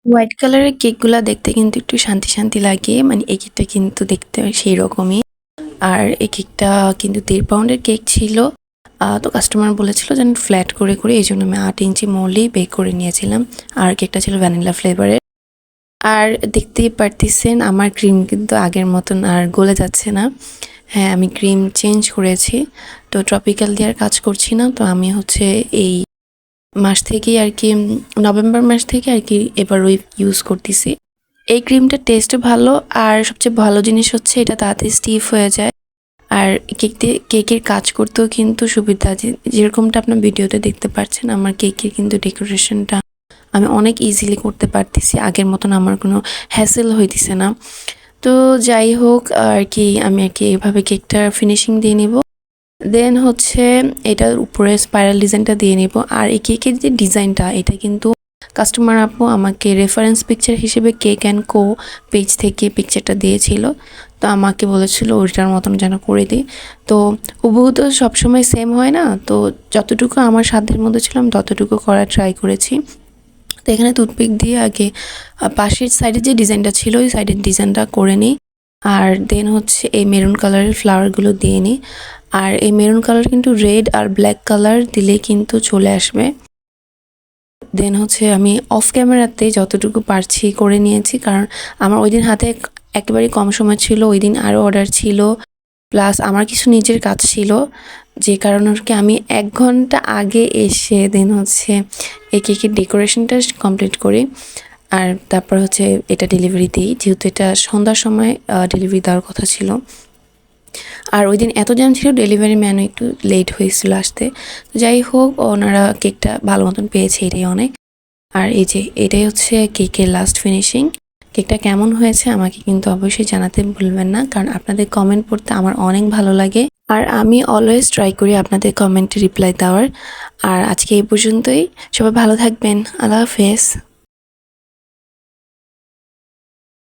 White কালারের কেকগুলা দেখতে কিন্তু একটু শান্তি শান্তি লাগে, মানে এই কেকটা কিন্তু দেখতে সেই রকমই। আর এই কেকটা কিন্তু 1.5 পাউন্ডের কেক ছিল। তো কাস্টমার বলেছিল যেন ফ্ল্যাট করে করে, এই জন্য আমি 8 ইঞ্চি মোল্ডেই বেক করে নিয়েছিলাম। আর কেকটা ছিল ভ্যানিলা ফ্লেভারের। আর দেখতেই পারতেছেন আমার ক্রিম কিন্তু আগের মতন আর গলে যাচ্ছে না। হ্যাঁ, আমি ক্রিম চেঞ্জ করেছি। তো ট্রপিক্যাল দিয়ে আর কাজ করছি না। তো আমি হচ্ছে এই মাস থেকেই আর কি, নভেম্বর মাস থেকে আর কি এবার ওই ইউজ করতেছি। এই ক্রিমটার টেস্টও ভালো, আর সবচেয়ে ভালো জিনিস হচ্ছে এটা তাড়াতাড়ি স্টিফ হয়ে যায়। আর কেকের কাজ করতেও কিন্তু সুবিধা, যেরকমটা আপনার ভিডিওতে দেখতে পাচ্ছেন আমার কেকের কিন্তু ডেকোরেশনটা আমি অনেক ইজিলি করতে পারতেছি। আগের মতন আমার কোনো হ্যাসেল হইতেছে না। তো যাই হোক আর কি, আমি আর কি এভাবে কেকটার ফিনিশিং দিয়ে নিব। দেন হচ্ছে এটার উপরে স্পাইরাল ডিজাইনটা দিয়ে নিব। আর এই কেকের যে ডিজাইনটা, এটা কিন্তু কাস্টমার আপু আমাকে রেফারেন্স পিকচার হিসেবে কেক অ্যান্ড কো পেজ থেকে পিকচারটা দিয়েছিল। তো আমাকে বলেছিল ওইটার মতন যেন করে দিই। তো হুবহু তো সবসময় সেম হয় না, তো যতটুকু আমার সাধ্যের মধ্যে ছিল আমি ততটুকু করার ট্রাই করেছি। তো এখানে টুথপিক দিয়ে আগে পাশের সাইডে যে ডিজাইনটা ছিল ওই সাইডের ডিজাইনটা করে নিই। আর দেন হচ্ছে এই মেরুন কালারের ফ্লাওয়ারগুলো দিয়ে নিই। আর এই মেরুন কালার কিন্তু রেড আর ব্ল্যাক কালার দিলে কিন্তু চলে আসবে। দেন হচ্ছে আমি অফ ক্যামেরাতে যতটুকু পারছি করে নিয়েছি, কারণ আমার ওই দিন হাতে একেবারেই কম সময় ছিল। ওই দিন আরও অর্ডার ছিল, প্লাস আমার কিছু নিজের কাজ ছিল, যে কারণে আর কি আমি 1 ঘন্টা আগে এসে দেন হচ্ছে এই কেকের ডেকোরেশনটা কমপ্লিট করি। আর তারপর হচ্ছে এটা ডেলিভারি দিই, যেহেতু এটা সন্ধ্যার সময় ডেলিভারি দেওয়ার কথা ছিল। আর ওই দিন এত জ্যাম ছিল, ডেলিভারি ম্যানও একটু লেট হয়েছিল আসতে। তো যাই হোক, ওনারা কেকটা ভালো মতন পেয়েছে, এটাই অনেক। আর এই যে এটাই হচ্ছে কেকের লাস্ট ফিনিশিং। কেকটা কেমন হয়েছে আমাকে কিন্তু অবশ্যই জানাতে ভুলবেন না, কারণ আপনাদের কমেন্ট পড়তে আমার অনেক ভালো লাগে। আর আমি অলওয়েজ ট্রাই করি আপনাদের কমেন্টে রিপ্লাই দেওয়ার। আর আজকে এই পর্যন্তই। সবাই ভালো থাকবেন। আল্লাহ হাফেজ।